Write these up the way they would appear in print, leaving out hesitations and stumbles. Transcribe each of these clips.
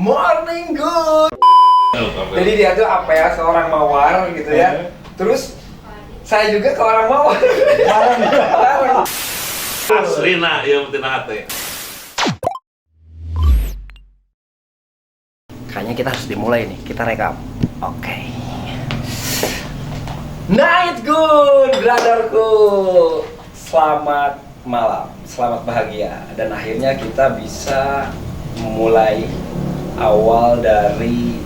Morning good. Jadi dia tuh apa ya, seorang mawar gitu ya. Terus saya juga ke orang mawar. Asli nak, ya penting hati. Kayaknya kita harus dimulai nih, kita rekam. Oke. Night good, brotherku. Selamat malam, selamat bahagia. Dan akhirnya kita bisa memulai awal dari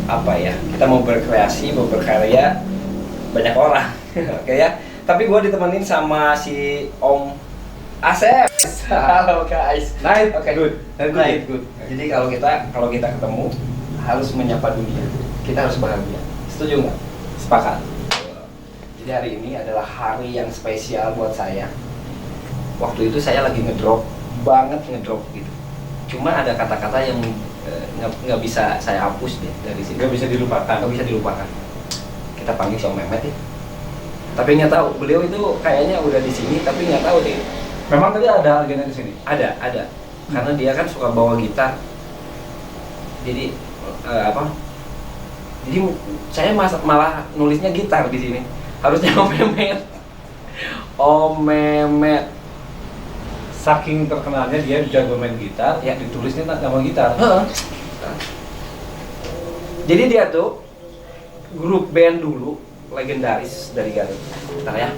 apa ya? Kita mau berkreasi, mau berkarya banyak orang. Oke ya. Tapi gue ditemenin sama si Om Asep. Halo guys. Night Oke. good. Night good. Jadi kalau kita ketemu harus menyapa dunia. Kita harus bahagia. Setuju nggak? Sepakat. Jadi hari ini adalah hari yang spesial buat saya. Waktu itu saya lagi ngedrop gitu. Cuma ada kata-kata yang nggak bisa saya hapus deh dari sini. Nggak bisa dilupakan. Kita Panggil si Om Mehmet ya. Tapi nggak tahu, beliau itu kayaknya udah di sini, tapi nggak tahu deh. Memang tadi ada agenda di sini. Ada. Karena dia kan suka bawa gitar. Jadi Jadi saya malah nulisnya gitar di sini. Harusnya Om Mehmet. Om Mehmet. Saking terkenalnya dia jago main gitar, Ya. ditulisnya nama gitar. Jadi dia tuh grup band dulu legendaris dari Garut. Bentar ya,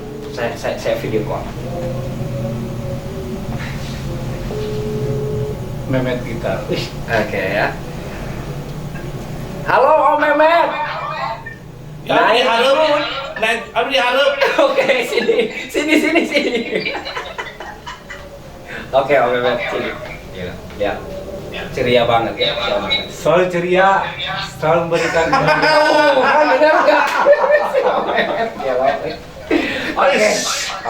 saya video call. Mehmet gitar. Oke ya. Halo Om Mehmet. Ya, abdi harap. Oke, sini. Oke Om Mehmet, sini. Ya. Ceria banget ya. Selalu ceria, selalu memberikan Bener nggak? Si Om Mehmet ya, Oke.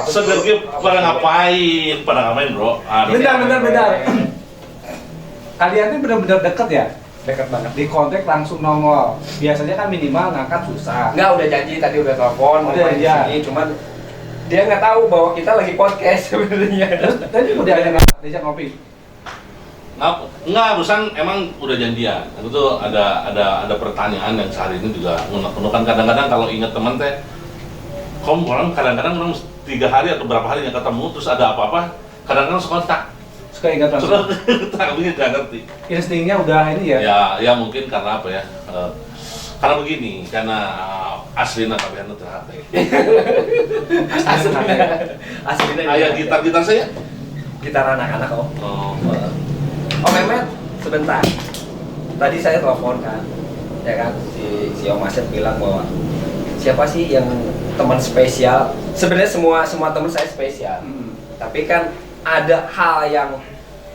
Sebenarnya pada ngapain bro? Bentar. Kalian ini benar-benar deket ya? Deket banget. Di kontak langsung nongol. Biasanya kan minimal ngangkat susah. Enggak, udah janji tadi, udah telepon mau main di Udah, sini, cuman dia nggak tahu bahwa kita lagi podcast sebenarnya. Terus tadi udah diajak ngopi. Enggak, barusan emang udah janjian. Itu ada pertanyaan yang sehari ini juga ngunek-ngunek kan kadang-kadang kalau inget teman teh, orang kadang-kadang orang 3 hari atau berapa hari nggak ketemu, terus ada apa-apa, kadang-kadang suka kontak. Suka ingat langsung. Tak nggak ngerti. Instingnya udah ini ya? Ya mungkin karena apa ya? Karena begini, karena aslinya kabeh anu teu hate. Aslinya. Aya gitar saya. Gitar anak-anak Om. Oh. Om Mehmet, sebentar. Tadi saya telepon kan, ya kan, si Om Asep bilang bahwa siapa sih yang teman spesial? Sebenarnya semua teman saya spesial. Tapi kan ada hal yang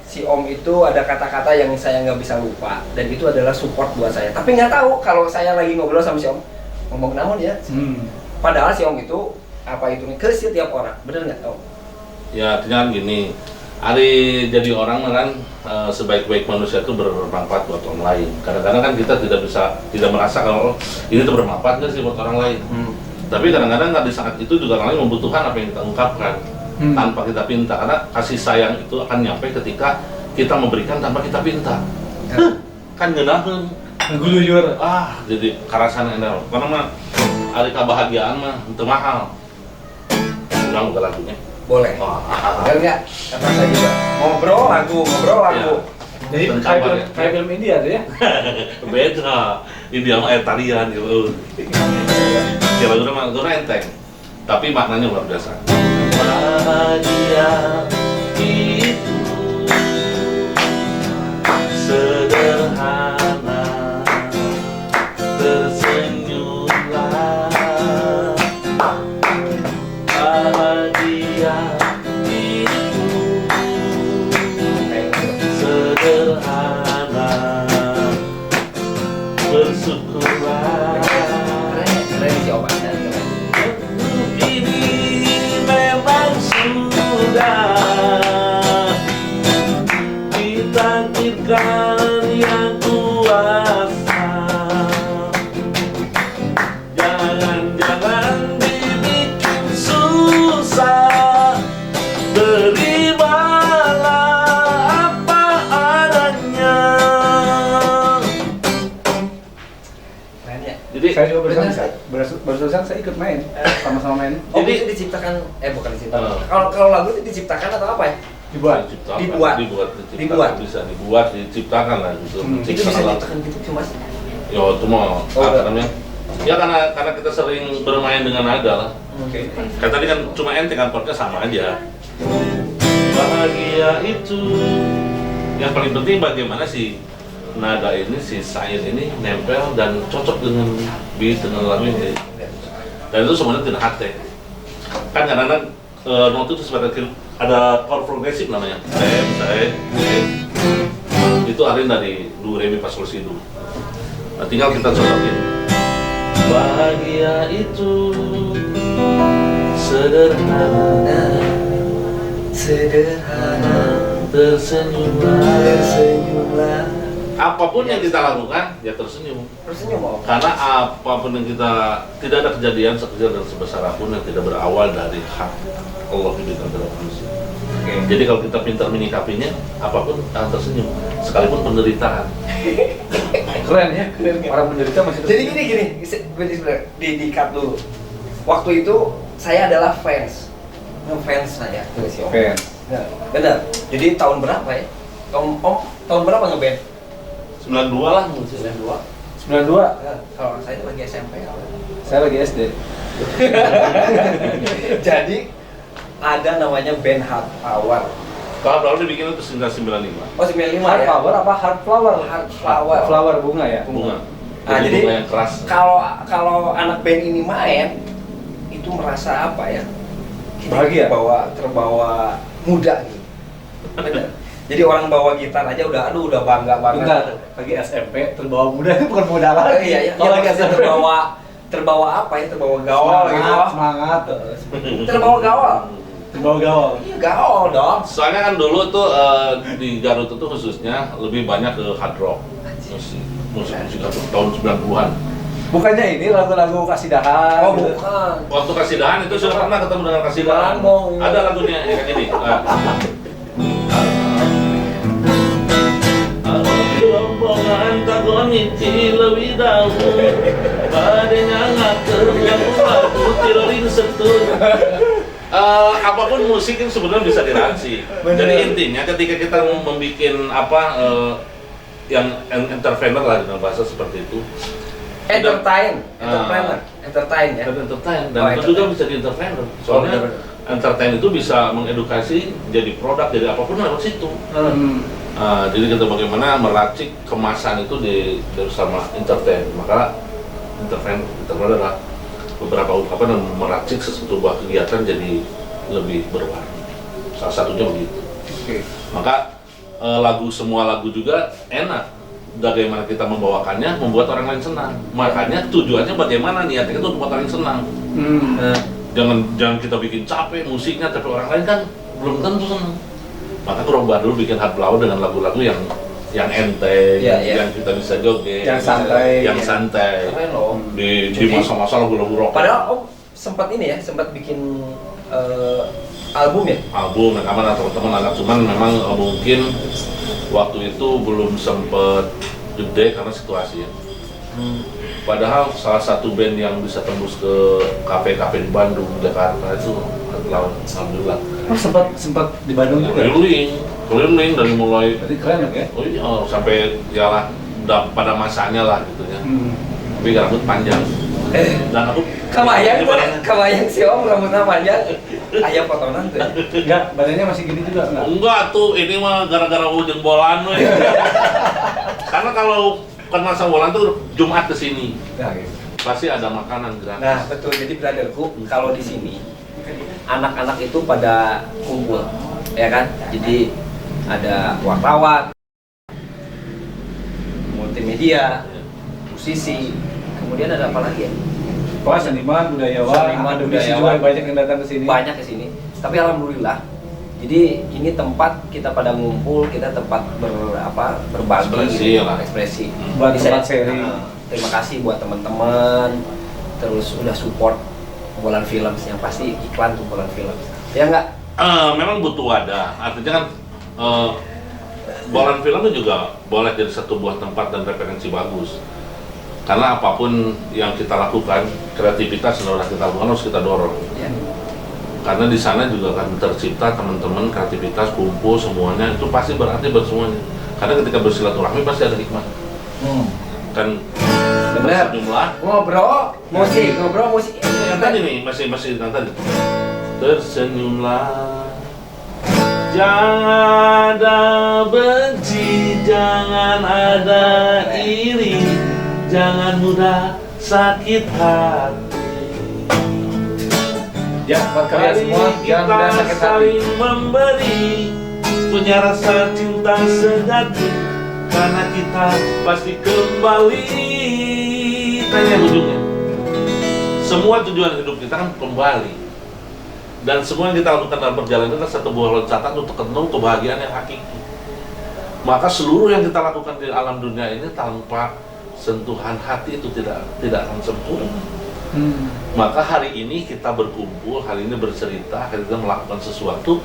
si Om itu ada kata-kata yang saya nggak bisa lupa, dan itu adalah support buat saya. Tapi nggak tahu kalau saya lagi ngobrol sama si Om ngomong naon ya. Padahal si Om itu nih ke setiap orang, bener nggak Om? Ya artinya kan gini, hari jadi orang kan sebaik-baik manusia itu bermanfaat buat orang lain. Kadang-kadang kan kita tidak merasa kalau ini tuh bermanfaat nggak sih buat orang lain. Tapi kadang-kadang di saat itu juga orang lain membutuhkan apa yang kita ungkapkan tanpa kita pinta. Karena kasih sayang itu akan nyampe ketika kita memberikan tanpa kita pinta. Kan ngeunaheun. Ngeguluyur. Jadi karasan enak. Karena mah hari kebahagiaan mah itu mahal. Ulang buka lagunya. Boleh. Bener nggak? Kata saya juga. Ngobrol lagu. Ya. Jadi kayak film India tuh ya? Beda. India mah tarian gitu. Ya lagu mah enteng. Tapi maknanya luar biasa. Bahagia itu sederhana, tersenyumlah. Bahagia itu sederhana, bersyukurlah. Keren si Om Asep. Ini memang sudah ditakdirkan yang kuasa. Jangan dibikin susah, terimalah apa adanya. saya juga barusan benar. barusan saya ikut main, sama-sama main. Oh, Jadi- itu diciptakan, bukan diciptakan. Oh. Kalau lagu itu diciptakan atau apa ya? Dibuat. Dibuat. Dibuat, bisa dibuat, diciptakan lah gitu. Itu bisa diciptakan gitu cuma sih. Ya itu mah Oh, apa namanya? Ya karena kita sering bermain dengan nada lah. Oke. Kan tadi kan cuma ente kan chordnya sama aja. Bahagia itu yang paling penting bagaimana sih nada ini, si sair ini nempel dan cocok dengan beat dengan lagu ini. Dan itu semuanya tidak hati. Kan kadang-kadang note itu seperti ada chord progresif namanya. Saya, itu arin dari do re mi fa sol si do. Nah, tinggal kita cocokin. Bahagia itu sederhana, Sederhana, tersenyumlah. Apapun yang kita lakukan, ya tersenyum. tersenyum mau. Karena apapun yang kita, tidak ada kejadian sekecil dan sebesar apapun yang tidak berawal dari hak Allah di antara manusia. Jadi kalau kita pintar menyikapinya, apapun akan tersenyum, sekalipun penderitaan. Keren ya, para penderita masih Jadi gini, di cut dulu. Waktu itu saya adalah ngefans saya ke si Om. Fans. Benar. Jadi tahun berapa ya? Tahun berapa ngeband? 92 lah, 92. 92, Kalau saya itu lagi SMP. saya lagi SD. Jadi ada namanya band Hard Power. kalau baru dibikin itu 1995. Oh 95 Hard ya? power apa hard flower? Hard Flower. Flower bunga ya. Bunga. Nah, jadi bunga yang keras. kalau anak band ini main itu merasa apa ya? Bahagia? Terbawa muda gitu. Bener. Jadi orang bawa gitar aja udah bangga banget. Bentar, lagi SMP terbawa muda itu bukan muda Oh, lagi. iya, iya. Oh, lagi Maksudnya SMP. terbawa apa ya? Terbawa gaul gitu. Semangat. Terbawa gaul. Terbawa gaul. Iya gaul dong. Soalnya kan dulu tuh di Garut itu khususnya lebih banyak ke hard rock. Musik tahun 90-an. Bukannya ini lagu-lagu kasidahan. Oh gitu. bukan. Waktu Kasidahan itu sudah pernah ketemu dengan Kasidahan. Bangong. Ada lagunya yang kayak gini. Rombongan tagoniti lebih dahulu badannya ngatur yang lagu tirorin setun. Apapun musik itu sebenarnya bisa diransi. Bener. Jadi intinya ketika kita membuat apa yang entrepreneur lah dengan bahasa seperti itu. Entertain ya. Dan entertain dan Oh, itu juga bisa di entrepreneur. Soalnya benar-benar. entertain itu bisa mengedukasi jadi produk jadi apapun lewat situ. Jadi kita bagaimana meracik kemasan itu bersama entertain. Maka entrepreneur adalah beberapa ungkapan yang meracik sebuah kegiatan jadi lebih berwarna. Salah satunya begitu. Oke. Maka semua lagu juga enak. Bagaimana kita membawakannya membuat orang lain senang. Makanya tujuannya bagaimana niatnya itu membuat orang lain senang. Jangan kita bikin capek musiknya tapi orang lain kan belum tentu senang. Maka Gerobak dulu bikin hard flower dengan lagu-lagu yang enteng, Iya, iya. yang kita bisa joget, Yang santai, yang iya. santai. Keren loh. Di Jadi- masa-masa lagu-lagu rock. Padahal Om sempat bikin album ya? Album rekaman atau teman anak cuman memang mungkin waktu itu belum sempet gede karena situasi ya. Padahal salah satu band yang bisa tembus ke kafe-kafe di Bandung, Jakarta itu adalah alhamdulillah. Oh, sempat di Bandung juga. Keliling dari mulai Berarti keren ya? oh iya sampai ya pada masanya lah gitu ya. Tapi rambut panjang. Dan aku Kebayang si Om rambutnya panjang. Ayam potongan tuh. Enggak, badannya masih gini juga enggak? enggak tuh ini mah gara-gara jengbolan we. Karena kalau kena jengbolan tuh Jumat ke sini Nah, gitu. pasti ada makanan gratis. Nah betul. Jadi brotherku kalau di sini anak-anak itu pada kumpul, ya kan? Jadi ada wartawan, multimedia, musisi, kemudian ada apa lagi ya? Wah, seniman, budayawan, Seniman, akademisi budayawan. juga banyak yang datang ke sini. Banyak ke sini. Tapi alhamdulillah. Jadi ini tempat kita pada ngumpul, kita tempat berbagi, Ekspresi gitu, lah. ekspresi. Buat Bisa- tempat sharing. terima kasih buat teman-teman. Terus udah support Bolan Films yang pasti iklan tuh Bolan Films. Ya enggak? Memang butuh wadah. Artinya kan Bolan Film itu juga boleh jadi satu buah tempat dan referensi bagus. Karena apapun yang kita lakukan, kreativitas yang sudah kita lakukan harus kita dorong. Ya. Karena di sana juga akan tercipta teman-teman, kreativitas, kumpul semuanya itu pasti berarti buat semuanya. Karena ketika bersilaturahmi pasti ada hikmah. Kan Benar. sejumlah Ngobrol musik. yang tadi nih masih yang tadi. Tersenyumlah, jangan ada benci, jangan ada iri, jangan mudah sakit hati. Ya, buat kalian semua Mari jangan mudah kita sakit hati. saling memberi, punya rasa cinta sejati, karena kita pasti kembali. Tanya ujungnya. Semua tujuan hidup kita kan kembali. Dan semua yang kita lakukan dalam perjalanan itu adalah satu buah loncatan untuk ketemu kebahagiaan yang hakiki. Maka seluruh yang kita lakukan di alam dunia ini tanpa sentuhan hati itu tidak akan sempurna. Maka hari ini kita berkumpul, hari ini bercerita, hari ini melakukan sesuatu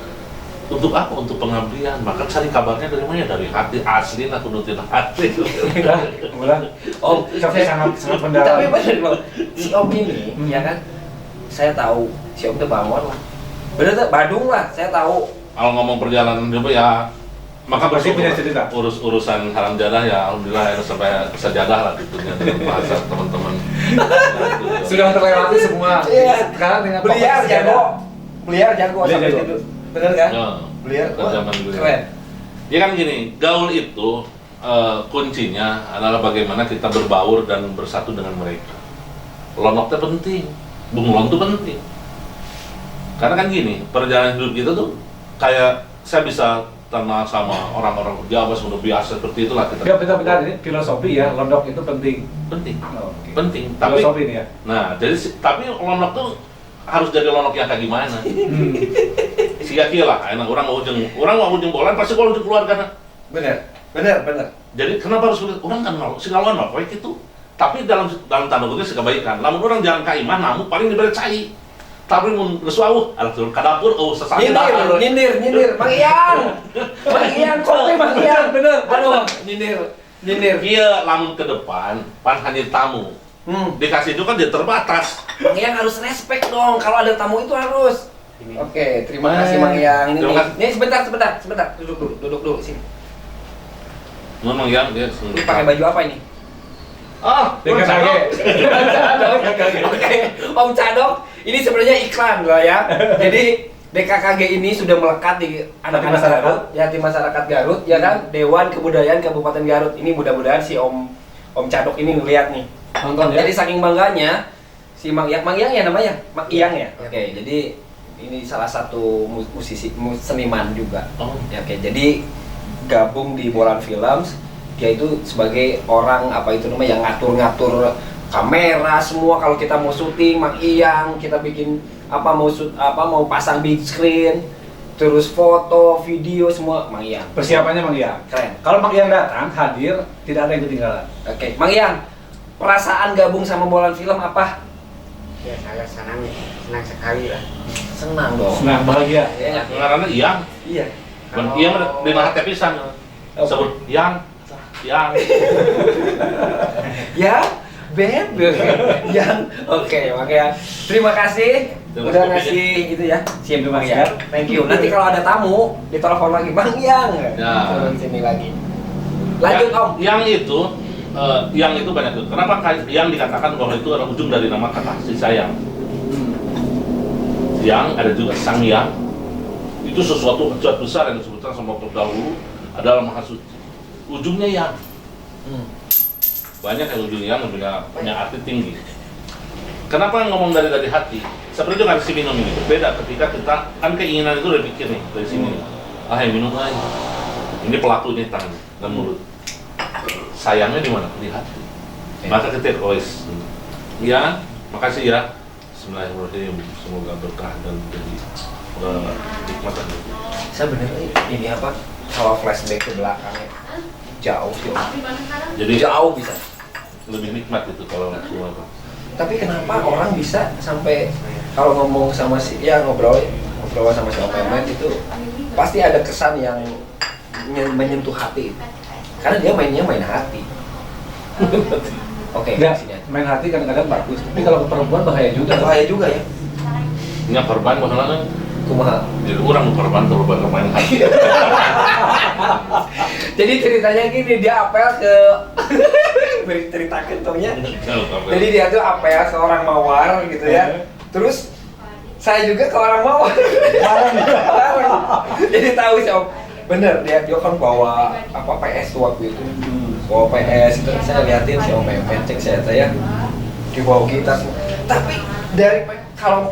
untuk apa? Untuk pengabdian. Maka cari kabarnya dari mana? Dari hati asli, aku nutin hati. Kemudian Om, tapi sangat mendalam. Tapi benar Bang. Si Om ini, ya kan? Saya tahu si Om itu bangun lah. Bener tuh, Badung lah, saya tahu. Kalau ngomong perjalanan hidup ya, maka Pasti punya bersyukur. cerita. Urusan haram jadah ya, alhamdulillah ya, sampai sejadah lah gitu ya, dengan bahasa teman-teman. Sudah terlewati semua. Iya. Sekarang dengan Beliar fokus jago. Beliar jago Beliar sampai jago. itu. Bener kan? Ya, Beliar, wah, zaman dulu. keren. Ya kan gini, gaul itu kuncinya adalah bagaimana kita berbaur dan bersatu dengan mereka. Lonoknya penting, bunglon itu penting. Karena kan gini, perjalanan hidup kita tuh kayak saya bisa kenal sama orang-orang Jawa sudah biasa seperti itulah kita. Ya benar-benar ini filosofi ya, londok itu penting. Penting, Oke. penting. Tapi, Filosofi ini ya. nah jadi tapi lonok tuh harus jadi lonok yang kayak gimana? Sia-sia lah, enak orang mau ujung bolan pasti kalau ujung keluarga. Bener. Jadi kenapa harus begitu? Orang kan mau si lawan mah kayak gitu. Tapi dalam tanda kutip si kebaikan. Lamun orang jangan ka iman, namun paling diberi cai. Tapi mun geus wauh, alhamdulillah ka dapur sesane Nyindir. Mang Ian, kopi Mang Ian, bener. Aduh, nyindir. Iya, lamun ke depan, pan hanya tamu. Dikasih itu kan dia terbatas. Mang Ian harus respect dong, kalau ada tamu itu harus. Oke, terima kasih Mang Ian. Terima kasih. Ini sebentar. Duduk dulu sini. Memang yang dia Ini pakai baju apa ini? DKKG. Oke, Om Cadok, ini sebenarnya iklan loh ya. Jadi DKKG ini sudah melekat di anak-anak masyarakat. Garut, ya di masyarakat Garut, ya kan? Dewan Kebudayaan Kabupaten Garut. Ini mudah-mudahan si Om Cadok ini ngeliat nih. Nonton ya. Jadi saking bangganya si Mang Iyang ya namanya, Mang Iyang ya. Oke, jadi ini salah satu musisi, seniman juga. Oh. Ya, oke, jadi gabung di Bolan Films. Dia itu sebagai orang apa itu namanya yang ngatur-ngatur kamera semua. Kalau kita mau syuting Mang Iyang, kita bikin mau pasang big screen, terus foto, video semua Mang Iyang. Persiapannya Mang Iyang. Keren. Kalau Mang Iyang datang hadir, tidak ada yang ketinggalan. Oke, Mang Iyang, perasaan gabung sama Bolan Film apa? Ya saya senang sekali lah. Senang dong. Senang, bahagia. Iya. Karena yang Iya. iya di mana tepisan sebut yang Ya, Beb. Yang oke, makanya terima kasih Terima udah kasih. ngasih itu ya. Siap Terima Mang Iyang. kasih. Thank you. Nanti kalau ada tamu, ditelepon lagi Mang Iyang. Ya. Turun sini lagi. Lanjut Om. Yang itu banyak tuh. Kenapa yang dikatakan bahwa itu adalah ujung dari nama kata kasih sayang? Yang ada juga sang yang itu sesuatu zat besar yang disebutkan sama terdahulu adalah maha suci. Ujungnya yang banyak yang ujungnya punya arti tinggi. Kenapa ngomong dari hati? Seperti dengan si minum ini berbeda ketika kita kan keinginan itu udah pikir nih dari sini. Yang minum lagi. Ini pelakunya tangan dan mulut. Sayangnya di mana? Di hati. Maka ketika ya, makasih ya. Bismillahirrahmanirrahim. Semoga berkah dan menjadi nikmat dan Saya bener ini apa? Kalau flashback ke belakangnya jauh sih Om. jadi Jauh bisa. lebih nikmat itu kalau semua. Tapi kenapa orang bisa sampai kalau ngomong sama si ya ngobrol sama si Om Mehmet itu pasti ada kesan yang menyentuh hati. Karena dia mainnya main hati. Oke, Nggak, sini aja. main hati kadang-kadang bagus, tapi kalau ke perempuan bahaya juga. Bahaya juga ya. Nya korban bahkan Kumaha. jadi orang korban kalau main hati. Jadi ceritanya gini, dia apel ke cerita kentongnya. Jadi dia tuh apel ke orang Mawar gitu ya. Terus saya juga ke orang Mawar. Jadi tahu sih Om. Bener, dia kan bawa apa PS tuh waktu itu. Bawa PS itu saya liatin si Om Mehmet, cek saya dibawa gitar semua. Tapi dari kalau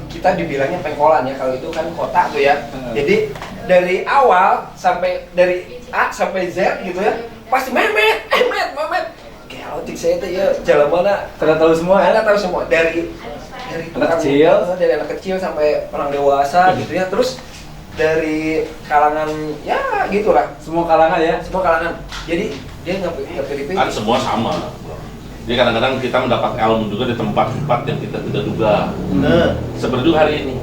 kita dibilangnya pengkolan ya, kalau itu kan kota tuh ya. Jadi dari awal sampai dari A sampai Z gitu ya, pasti Mehmet. Kayak otik saya tuh ya, jalan mana Sudah tahu semua ya? Anda tahu semua dari Anak kecil. dari anak kecil sampai orang dewasa gitu ya. Terus dari kalangan ya gitulah, Semua kalangan ya? semua kalangan. Jadi dia nggak pilih-pilih. Kan semua sama. Jadi kadang-kadang kita mendapat ilmu juga di tempat-tempat yang kita tidak duga. Seperti juga hari ini.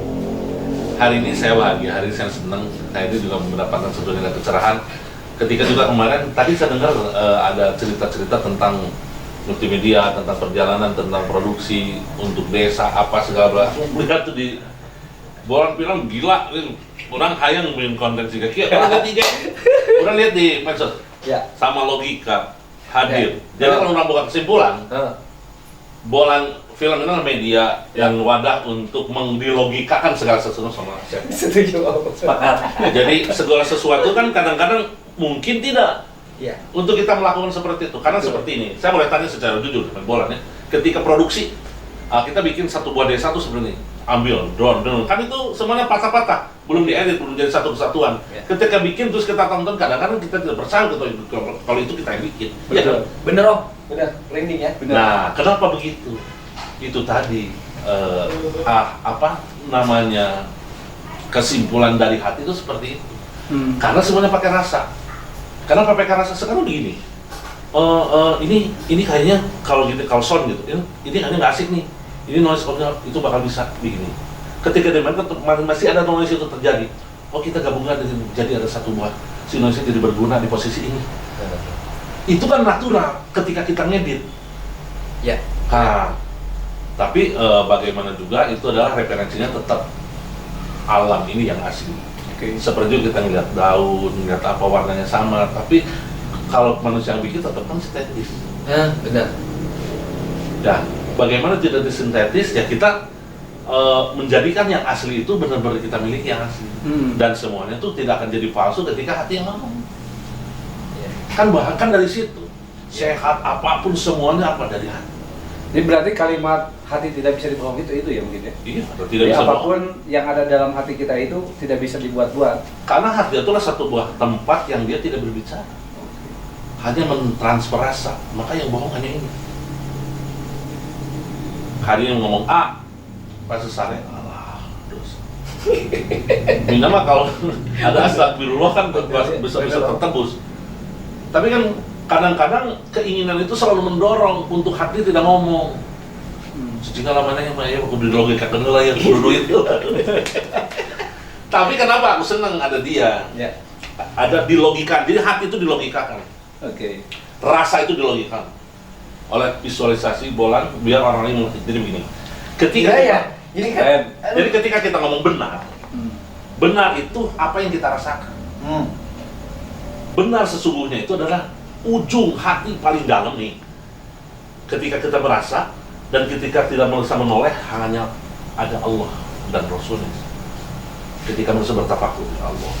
Hari ini saya bahagia, hari ini saya senang. Saya ini juga mendapatkan satu nilai kecerahan. Ketika juga kemarin, tadi saya dengar ada cerita-cerita tentang multimedia, tentang perjalanan, tentang produksi untuk desa, apa segala macam. Lihat tuh di orang bilang gila, orang hayang bikin konten juga. Orang ketiga, orang lihat di medsos Ya. sama logika hadir. Ya. Jadi kalau orang buka kesimpulan, Heeh. bolan film ini adalah media yang wadah untuk mendilogikakan segala sesuatu sama manusia. Setuju Om. Jadi segala sesuatu kan kadang-kadang mungkin tidak Iya. untuk kita melakukan seperti itu. Karena seperti ini, saya boleh tanya secara jujur dengan bolan ya. Ketika produksi, kita bikin satu buah desa tuh sebenarnya ambil drone, kan itu semuanya patah-patah, belum diedit, belum jadi satu kesatuan. Ya. Ketika bikin terus kita tonton, kadang-kadang kita tidak percaya kalau itu kita yang bikin. Iya kan? Bener Om, bener. Landing ya. Benar. Nah, kenapa begitu? Itu tadi apa namanya, kesimpulan dari hati itu seperti itu. Karena semuanya pakai rasa. Karena pakai rasa sekarang begini. Ini kayaknya kalau sound gitu, ini kayaknya nggak asik nih. Ini noise itu bakal bisa begini. Ketika di market masih ada noise itu terjadi. Oh, kita gabungkan jadi ada satu buah si noise jadi berguna di posisi ini. Itu kan natural ketika kita ngedit. Ya. Nah, tapi bagaimana juga itu adalah referensinya tetap alam ini yang asli. Seperti kita ngeliat daun, ngeliat apa warnanya sama, tapi kalau manusia yang bikin tetap kan sintetis. Benar. Ya, bagaimana tidak disintetis ya kita menjadikan yang asli itu benar-benar kita miliki yang asli. Dan semuanya itu tidak akan jadi palsu ketika hati yang ngomong. Ya. Kan bahkan dari situ sehat apapun semuanya apa dari hati. Jadi berarti kalimat hati tidak bisa dibohong itu ya mungkin ya? Iya, atau Jadi tidak bisa bohong. apapun yang ada dalam hati kita itu tidak bisa dibuat-buat. Karena hati itulah satu buah tempat yang dia tidak berbicara, hanya mentransfer rasa. Maka yang bohong hanya ini. Hari ini ngomong A, pas sore alah dosa. Mina mah kalau ada astagfirullah kan bisa tertebus. Tapi kan kadang-kadang keinginan itu selalu mendorong untuk hati tidak ngomong. Sejika lamanya yang maya aku beli logika kenal yang kudu duit. Tapi kenapa aku senang ada dia? Ya. Ada dilogikakan. Jadi hati itu dilogikakan. Oke. Rasa itu dilogikakan oleh visualisasi bolan biar orang lain mengerti. Jadi begini. Ketika ya. Jadi kan. jadi ketika kita ngomong benar, benar itu apa yang kita rasakan. Benar sesungguhnya itu adalah ujung hati paling dalam nih. Ketika kita merasa dan ketika tidak merasa menoleh, hanya ada Allah dan Rasulnya. Ketika merasa bertafakur, ya Allah,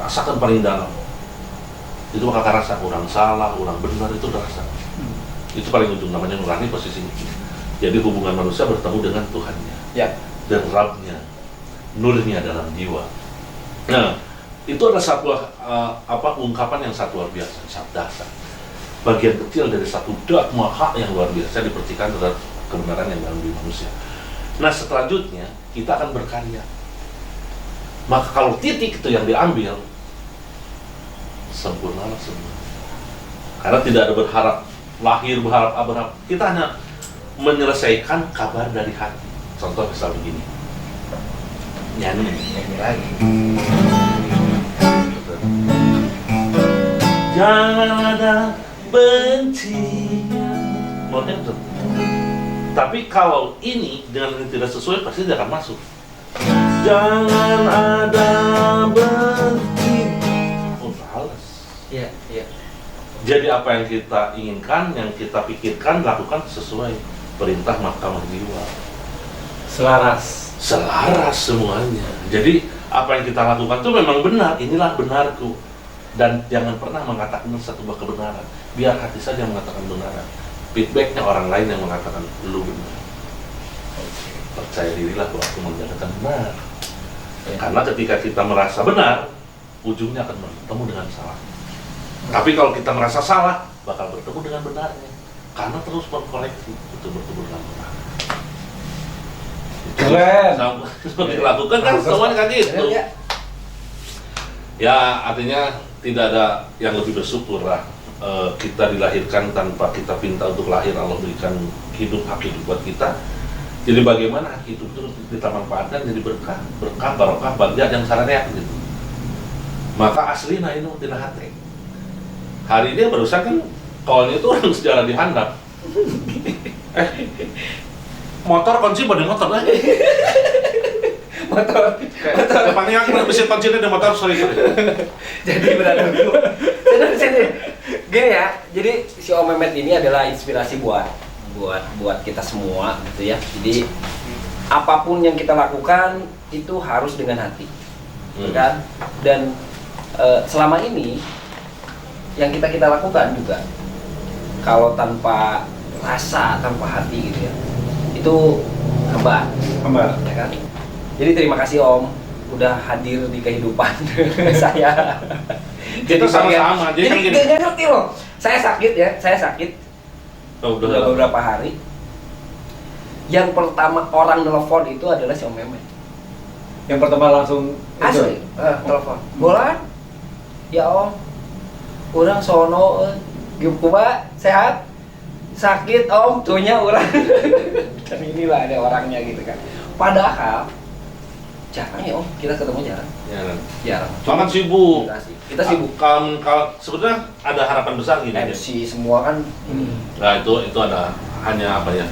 rasakan paling dalam. Itu bakal rasa orang salah, orang benar itu udah rasa. Itu paling ujung, namanya nurani posisinya. Jadi hubungan manusia bertemu dengan Tuhannya Ya. dan Rabbnya, nurnya dalam jiwa. Nah, itu ada satu ungkapan yang satu luar biasa, sabdasa. Bagian kecil dari satu dat maha yang luar biasa dipercikan terhadap kebenaran yang dalam diri manusia. Nah, selanjutnya kita akan berkarya. Maka kalau titik itu yang diambil, sempurnalah semua. Karena tidak ada berharap lahir, berharap. Kita hanya menyelesaikan kabar dari hati. Contoh misal begini, nyanyi lagi. Jangan ada benci. Notnya betul. Tapi kalau ini dengan ini tidak sesuai pasti dia akan masuk. Jangan ada benci. Oh, males. Iya, iya. Jadi apa yang kita inginkan, yang kita pikirkan, lakukan sesuai perintah mahkamah jiwa. Selaras. Selaras semuanya. Jadi apa yang kita lakukan itu memang benar. Inilah benarku. Dan jangan pernah mengatakan satu buah kebenaran. Biar hati saja yang mengatakan kebenaran. Feedbacknya orang lain yang mengatakan lu benar. Percaya dirilah bahwa aku mengatakan benar. Karena ketika kita merasa benar, ujungnya akan bertemu dengan salah. Tapi kalau kita merasa salah, bakal bertemu dengan benarnya. Karena terus mengkoreksi untuk bertemu dengan benar. Keren. Seperti dilakukan kan semuanya kan gitu. Ya artinya tidak ada yang lebih bersyukur lah. Kita dilahirkan tanpa kita pinta untuk lahir, Allah berikan hak hidup buat kita. Jadi bagaimana hak hidup itu kita manfaatkan jadi berkah barokah bahagia yang sarana gitu. Maka aslinya ini tidak hati. Hari ini barusan kan kawannya itu orang sejarah dihandap. Motor kunci pada motor lah. Motor. Depannya yang mesin kuncinya di motor sorry. Jadi berada dulu. Sini. Gini ya. Jadi si Om Mehmet ini adalah inspirasi buat kita semua gitu ya. Jadi apapun yang kita lakukan itu harus dengan hati. Kan? Dan selama ini yang kita lakukan juga kalau tanpa rasa, tanpa hati gitu ya, itu hambar, ya kan? Jadi terima kasih Om udah hadir di kehidupan saya. Kita sama-sama. Jadi gak ngerti loh. Saya sakit. Udah beberapa hari. Yang pertama orang nelfon itu adalah si Om Mehmet. Yang pertama langsung Asli, telepon. Bolan, ya Om, orang sono, gimana sehat? Sakit Om, tuhnya orang. Dan inilah ada orangnya gitu kan. Padahal jarang ya Om, kita ketemu jarang. Jarang. Sangat sibuk. Kita sibuk. Kalau sebetulnya ada harapan besar gini. MC semua kan ini. Nah itu ada hanya apa ya?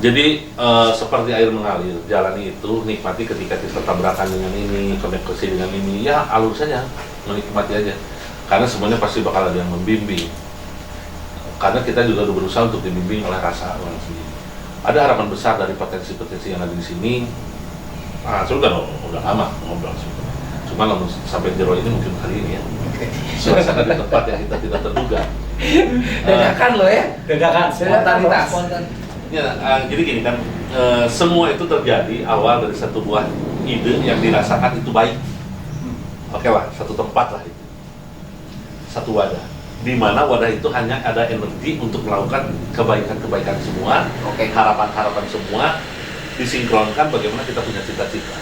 Jadi seperti air mengalir, jalani itu nikmati ketika kita tabrakan dengan ini, koneksi dengan ini, ya alur saja, menikmati aja. Karena semuanya pasti bakal ada yang membimbing. Karena kita juga udah berusaha untuk dibimbing oleh rasa orang sendiri. Ada harapan besar dari potensi-potensi yang ada di sini. Sudah lama ngobrol sih. Cuma lalu sampai jero ini mungkin hari ini ya. Suasana di tempat yang kita tidak terduga. Dadakan loh ya. Dadakan, spontanitas. Ya, jadi gini kan, semua itu terjadi awal dari satu buah ide yang dirasakan itu baik. Oke lah, satu tempat lah itu, satu wadah. Di mana wadah itu hanya ada energi untuk melakukan kebaikan-kebaikan semua, harapan-harapan semua, disinkronkan bagaimana kita punya cita-cita.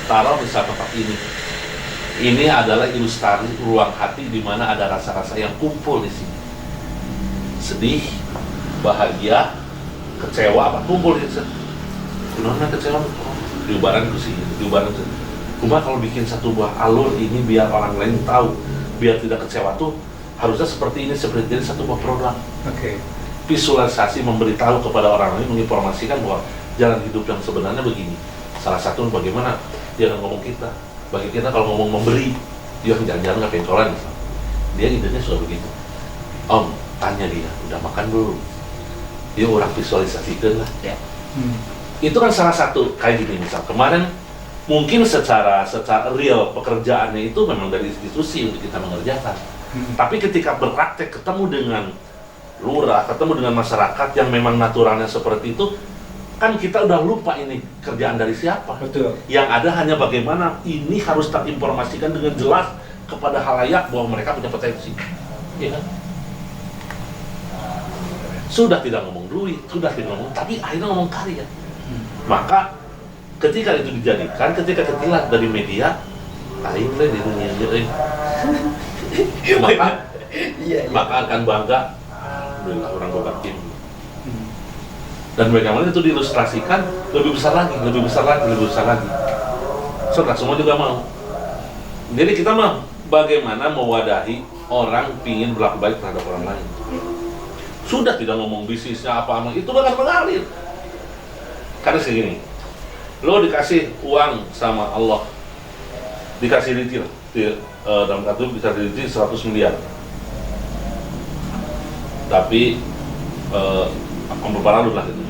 Taruh di satu tempat ini. Ini adalah ilustrasi ruang hati di mana ada rasa-rasa yang kumpul di sini. Sedih, bahagia, kecewa apa kumpul di sana. Kenapa kecewa? Diubaran ke sini, Cuma kalau bikin satu buah alur ini biar orang lain tahu, biar tidak kecewa tuh harusnya seperti ini, seperti jadi satu buah program. Visualisasi memberitahu kepada orang lain, menginformasikan bahwa jalan hidup yang sebenarnya begini. Salah satu bagaimana dia ngomong kita. Bagi kita kalau ngomong memberi, dia jangan-jangan nggak pentolan misalnya. Dia idenya sudah begitu. Om, tanya dia, udah makan belum? Dia orang visualisasikan lah. Ya. Itu kan salah satu kayak gini misal kemarin mungkin secara real pekerjaannya itu memang dari institusi untuk kita mengerjakan. Tapi ketika berpraktek ketemu dengan lurah, ketemu dengan masyarakat yang memang naturalnya seperti itu, kan kita udah lupa ini kerjaan dari siapa. Betul. Yang ada hanya bagaimana ini harus terinformasikan dengan jelas kepada halayak bahwa mereka punya potensi. Iya kan? Sudah tidak ngomong duit, sudah tidak ngomong, tapi akhirnya ngomong karya. Maka ketika itu dijadikan, ketika dilihat dari media, aing di dunia ini, maka akan bangga, alhamdulillah orang boga tim. Dan bagaimana itu diilustrasikan lebih besar lagi. Saudara semua juga mau. Jadi kita mau bagaimana mewadahi orang pingin berlaku baik terhadap orang lain. Sudah tidak ngomong bisnisnya apa itu bahkan mengalir. Karena segini, lo dikasih uang sama Allah, dikasih rezeki lah, dalam kartu bisa rezeki 100 miliar. Tapi memperparah lah gitu.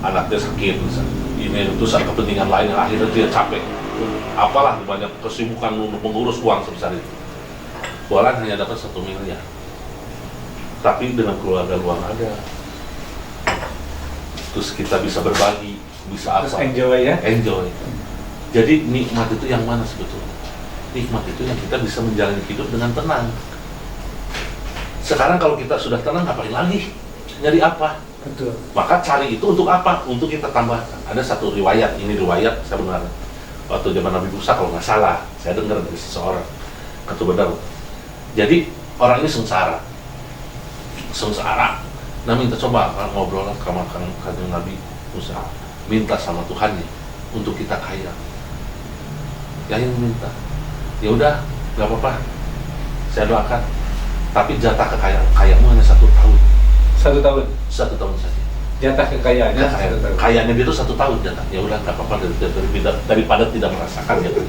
Anaknya sakit misalnya. Ini itu saat kepentingan lain yang akhirnya dia capek. Apalah banyak kesibukan untuk mengurus uang sebesar itu. Walan hanya dapat 1 miliar. Tapi dengan keluarga luang ada. Terus kita bisa berbagi, bisa Terus apa? enjoy ya. Enjoy. Jadi nikmat itu yang mana sebetulnya? Nikmat itu yang kita bisa menjalani hidup dengan tenang. Sekarang kalau kita sudah tenang, ngapain lagi? Nyari apa? Betul. Maka cari itu untuk apa? Untuk kita tambahkan. Ada satu riwayat, ini riwayat saya benar. Waktu zaman Nabi Musa kalau nggak salah, saya dengar dari seseorang, atau benar. Jadi orang ini sengsara. Nah minta coba ngobrol sama kanjeng Nabi Musa, minta sama Tuhannya untuk kita kaya. Ya yang minta, ya udah nggak apa-apa, saya doakan. Tapi jatah kekayaanmu hanya 1 tahun. 1 tahun. 1 tahun saja. Jatah kekayaannya 1 tahun. Kayaknya dia itu 1 tahun jatah. Ya udah nggak apa-apa daripada tidak merasakan gitu.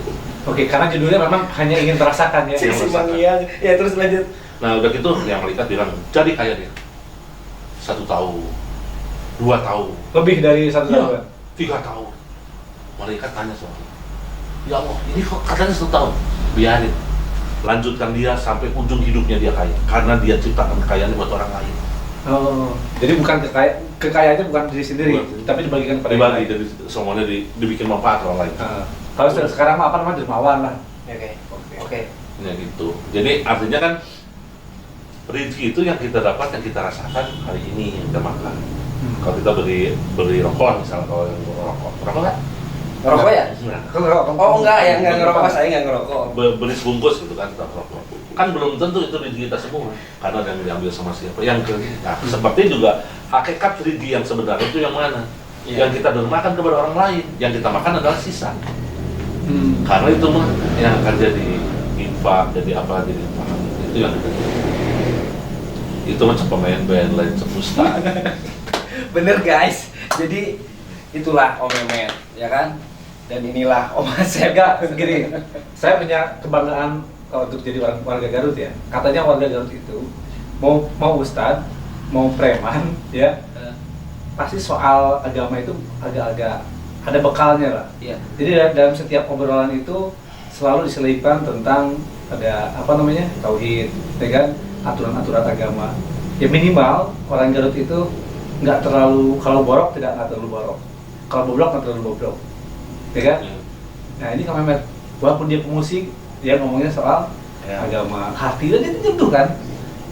Oke, karena judulnya memang hanya ingin terasakan ya. Si Mangian. Ya terus lanjut. Nah udah gitu yang malaikat bilang jadi kaya dia 1 tahun, 2 tahun, Lebih dari 1 ya, tahun. 3 tahun. Malaikat tanya sama dia, ya Allah ini kok katanya 1 tahun, biarin, lanjutkan dia sampai ujung hidupnya dia kaya, karena dia ciptakan kekayaan buat orang lain. Oh, jadi bukan kekayaannya bukan diri sendiri, Bukan. tapi dibagikan kepada Dibagi, yang lain. jadi semuanya dibikin manfaat orang lain. Kalau sekarang mah apa namanya dermawan lah. Oke. Ya gitu. Jadi artinya kan rezeki itu yang kita dapat, yang kita rasakan hari ini, yang kita makan. Kalau kita beli rokok misalnya, kalau yang rokok nggak? Ngerokok ya? Nah, Oh enggak, yang enggak ngerokok, saya enggak ngerokok. beli sebungkus gitu kan, kita rokok. Kan belum tentu itu rezeki kita semua. Karena ada yang diambil sama siapa. Yang nah, seperti juga hakikat rezeki yang sebenarnya itu yang mana? Iya. Yang kita dermakan kepada orang lain, yang kita makan adalah sisa. Karena itu mah yang akan jadi infak, jadi apa, jadi makan. Itu yang kita itu macam pemain band lain semesta. Bener guys. Jadi itulah Om Mehmet, ya kan? Dan inilah Om Asep. Enggak, gini, saya punya kebanggaan untuk jadi warga Garut ya. Katanya warga Garut itu mau ustadz, mau preman, ya pasti soal agama itu agak-agak ada bekalnya lah. Iya. Jadi dalam setiap obrolan itu selalu diselipkan tentang ada apa namanya tauhid, ya kan, aturan-aturan agama. Ya minimal orang Garut itu nggak terlalu, kalau borok nggak terlalu borok, kalau boblok nggak terlalu boblok, ya kan? Nah ini Kang Mehmet, walaupun dia pemusik, dia ngomongnya soal agama, hati dan itu nyentuh kan.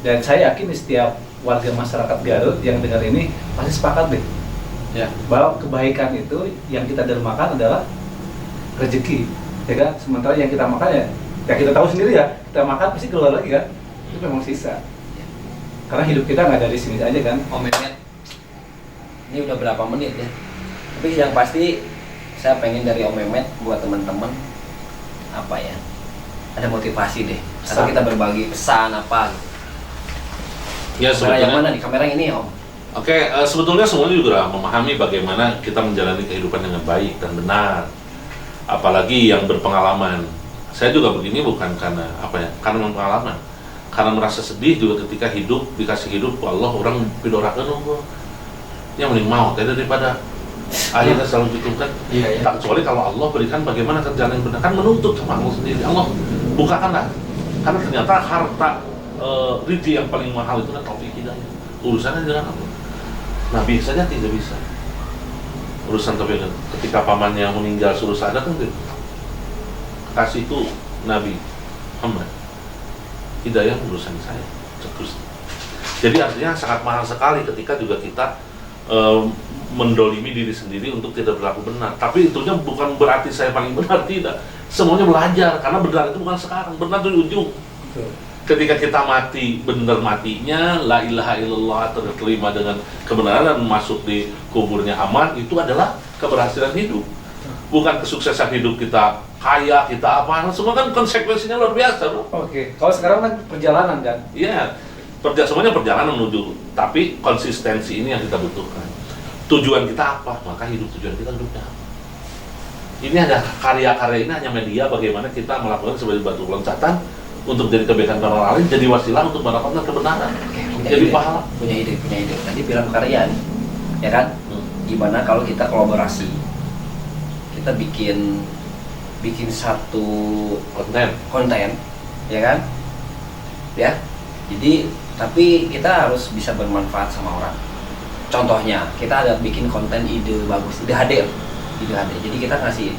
Dan saya yakin di setiap warga masyarakat Garut yang dengar ini pasti sepakat deh, Ya. bahwa kebaikan itu yang kita dermakan adalah rezeki, ya kan? Sementara yang kita makan ya kita tahu sendiri ya, kita makan pasti keluar lagi kan, itu memang sisa. Karena hidup kita nggak dari sini aja kan. Om Mehmet, ini udah berapa menit ya? Tapi yang pasti saya pengen dari Om Mehmet buat teman-teman apa ya? Ada motivasi deh. Atau Pesan. kita berbagi pesan apa? Gitu. Ya Kamera yang mana sebetulnya. nih? Kamera yang ini Om. Oke, sebetulnya semuanya juga memahami bagaimana kita menjalani kehidupan dengan baik dan benar. Apalagi yang berpengalaman. Saya juga begini bukan karena apa ya? Karena pengalaman. Karena merasa sedih juga ketika hidup, dikasih hidup Allah orang pidorakeun unggul. Yang mending mau daripada akhirnya selalu gitu kan. Iya, iya. Tak kecuali kalau Allah berikan bagaimana kerjaan yang benar, kan menuntut sama Allah sendiri. Allah bukakanlah. Karena ternyata harta rezeki yang paling mahal itu kan taufik hidayah. Urusannya dengan Allah. Nabi saja tidak bisa. Urusan taufik hidayah. Ketika pamannya meninggal suruh sadar kan gitu. Kasih itu Nabi Muhammad. Hidayah urusan saya. Terus. Jadi artinya sangat mahal sekali ketika juga kita mendolimi diri sendiri untuk tidak berlaku benar. Tapi itunya bukan berarti saya paling benar, tidak. Semuanya belajar, karena benar itu bukan sekarang, benar itu di ujung. Betul. Ketika kita mati, benar matinya, la ilaha illallah, terima dengan kebenaran dan masuk di kuburnya aman, itu adalah keberhasilan hidup. bukan kesuksesan hidup kita kaya, kita apa, semua kan konsekuensinya luar biasa, bro. Oke. Kalau sekarang kan perjalanan kan. Iya, semuanya perjalanan menuju, tapi konsistensi ini yang kita butuhkan. Tujuan kita apa? Maka tujuan kita hidupnya apa? Ini ada karya-karya ini hanya media bagaimana kita melakukan sebagai batu loncatan untuk jadi kebaikan orang lain, jadi wasilah untuk mendapatkan kebenaran. Jadi pahala. Punya ide. Tadi bilang karya nih, ya kan? Gimana kalau kita kolaborasi? Kita bikin satu konten, ya kan? Ya. Jadi tapi kita harus bisa bermanfaat sama orang. Contohnya, kita ada bikin konten ide bagus, ide HD. Jadi kita ngasih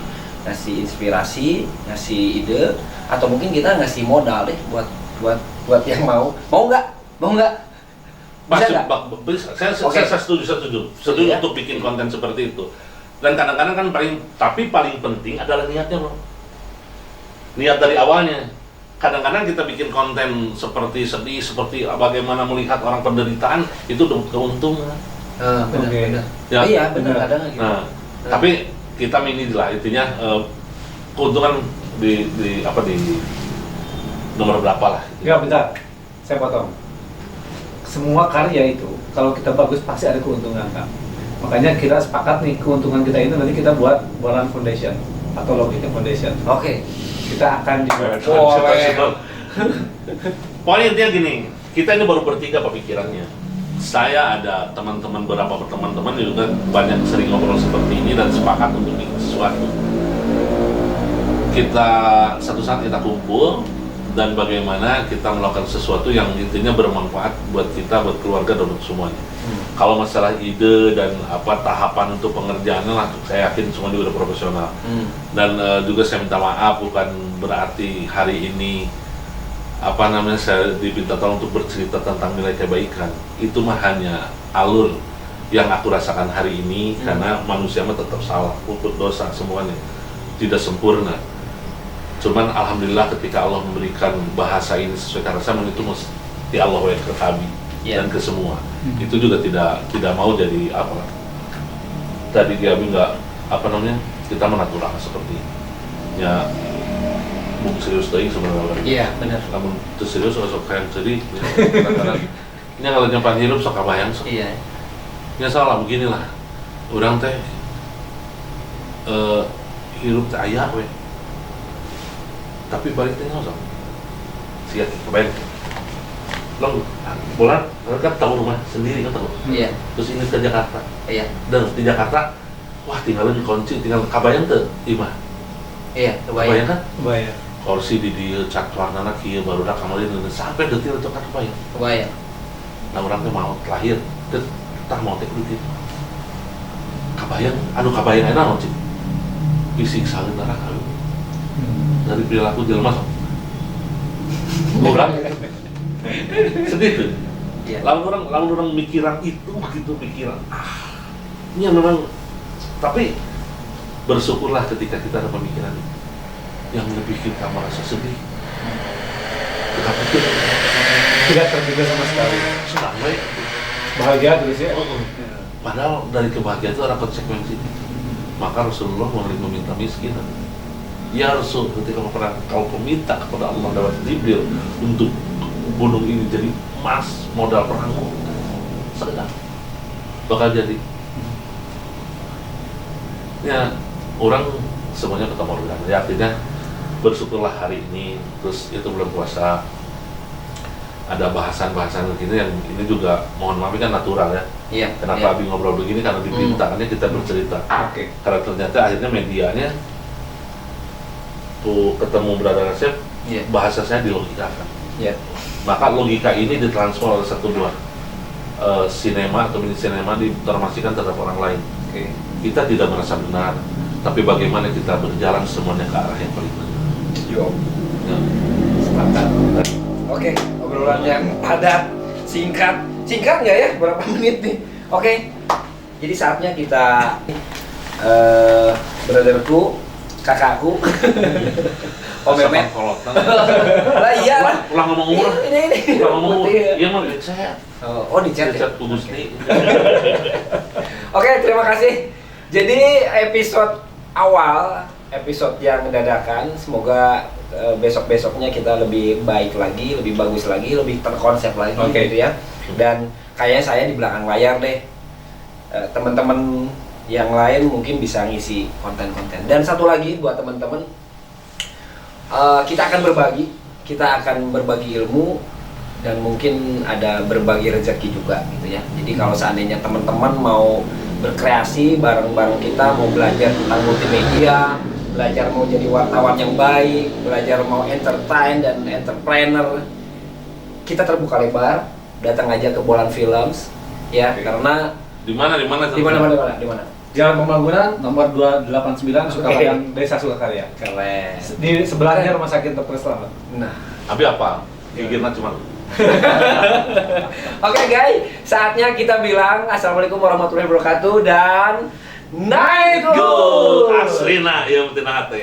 inspirasi, ngasih ide, atau mungkin kita ngasih modal deh buat yang mau nggak? Bisa nggak? Saya setuju Iya. untuk bikin konten seperti itu. Dan kadang-kadang kan paling penting adalah niatnya, bro. Niat dari awalnya. Kadang-kadang kita bikin konten seperti sedih, seperti bagaimana melihat orang penderitaan, itu dapat keuntungan. Benar. Ya. Iya, benar kadang gitu. Nah, tapi kita ini lah intinya keuntungan di nomor berapa lah. Gitu. Ya bentar, saya potong. Semua karya itu kalau kita bagus pasti ada keuntungan kan. Makanya kita sepakat nih keuntungan kita itu nanti kita buat Bolan Foundation atau Logika Foundation. Oke. Kita akan dibuat. Pokoknya intinya gini, kita ini baru bertiga pemikirannya. Saya ada beberapa teman-teman juga banyak sering ngobrol seperti ini dan sepakat untuk bikin sesuatu. Kita satu saat kita kumpul dan bagaimana kita melakukan sesuatu yang intinya bermanfaat buat kita, buat keluarga dan buat semuanya. Kalau masalah ide dan tahapan untuk pengerjaannya lah, saya yakin semuanya udah profesional. Dan juga saya minta maaf, bukan berarti hari ini saya diminta tolong untuk bercerita tentang nilai kebaikan. Itu mah hanya alur yang aku rasakan hari ini, karena manusia mah tetap salah, puput dosa semuanya, tidak sempurna. Cuman alhamdulillah ketika Allah memberikan bahasa ini sesuai cara saya, itu mesti Allah ke kami dan ke semua. Itu juga tidak mau jadi tadi kami nggak kita menatural seperti ini. Ya, bung serius tadi sebenarnya. Iya, benar. Namun itu serius atau kayak jadi kadang-kadang ini kalau nyampan hidup sok kabayang sok. Iya. Ya salah beginilah. Orang teh hidup teh aya we. Tapi balik teh sok. Siap kebayang. Bolan kan tahu rumah sendiri kan tahu. Iya. Terus ini ke Jakarta. Iya. Dan di Jakarta, wah tinggalin kunci, tinggal kabayang teh imah. Iya, Kabayang kan? Kebayang. Kursi di dia cat warna kieu baru dah kamar itu sampai detil itu kan Kebayang. Nah orang teh mau lahir tah mau teh kudu kitu. Kabayang enak cik. Fisik salin darah kali. Dari perilaku jelema sok. Orang sedih tuh. Iya. Lalu orang mikiran itu begitu pikiran. Ini memang, tapi bersyukurlah ketika kita ada pemikiran yang lebih kita merasa sedih. Tetapi Tidak terduga sama sekali. senang baik. Bahagia terus ya. Padahal dari kebahagiaan itu ada konsekuensi. Maka Rasulullah meminta miskin. Ya Rasul, ketika kau meminta kepada Allah lewat Jibril untuk gunung ini jadi emas, modal perangmu, sedang bakal jadi. Ya orang semuanya ketemu dengan ya, artinya bersyukurlah hari ini. Terus itu bulan puasa ada bahasan-bahasan begini yang ini juga mohon maaf kan natural ya. Iya. Kenapa Abi ngobrol begini, karena dipintakannya kita bercerita. Oke. Karena ternyata akhirnya medianya tuh ketemu Brother Asep, Iya. bahasa saya dilogikakan. Iya. Maka logika ini ditransfer oleh satu buah sinema atau mini sinema ditransformasikan terhadap orang lain. Oke. Kita tidak merasa benar, tapi bagaimana kita berjalan semuanya ke arah yang paling benar. Yo. Ya. Sepakat. Oke, obrolan yang padat, singkat nggak ya? Berapa menit nih? Oke, jadi saatnya kita brotherku, kakakku, Om Mehmet. Lah iya lah. Ulang ngomong umur. Ini. Ulang ngomong umur. Iya. Iya mah saya. Oh di chat ya? Chat Gusti. Oke, terima kasih. Jadi episode awal episode yang dadakan. Semoga besok-besoknya kita lebih baik lagi, lebih bagus lagi, lebih terkonsep lagi gitu ya. Dan kayaknya saya di belakang layar deh. Teman-teman yang lain mungkin bisa ngisi konten-konten. Dan satu lagi buat teman-teman, kita akan berbagi ilmu dan mungkin ada berbagi rezeki juga gitu ya. Jadi kalau seandainya teman-teman mau berkreasi bareng-bareng kita, mau belajar tentang multimedia, belajar mau jadi wartawan yang baik, belajar mau entertain dan entrepreneur, kita terbuka lebar. Datang aja ke Bolan Films ya. Karena Di mana? di mana? Jalan Pembangunan nomor 289 Sukabayan, Desa Sukakarya. Keren. Di sebelahnya Rumah Sakit Dr. Slamet. Nah, Tapi apa? Gigirna cuma. oke guys, saatnya kita bilang assalamualaikum warahmatullahi wabarakatuh dan night good. Asrina, iya penting hati.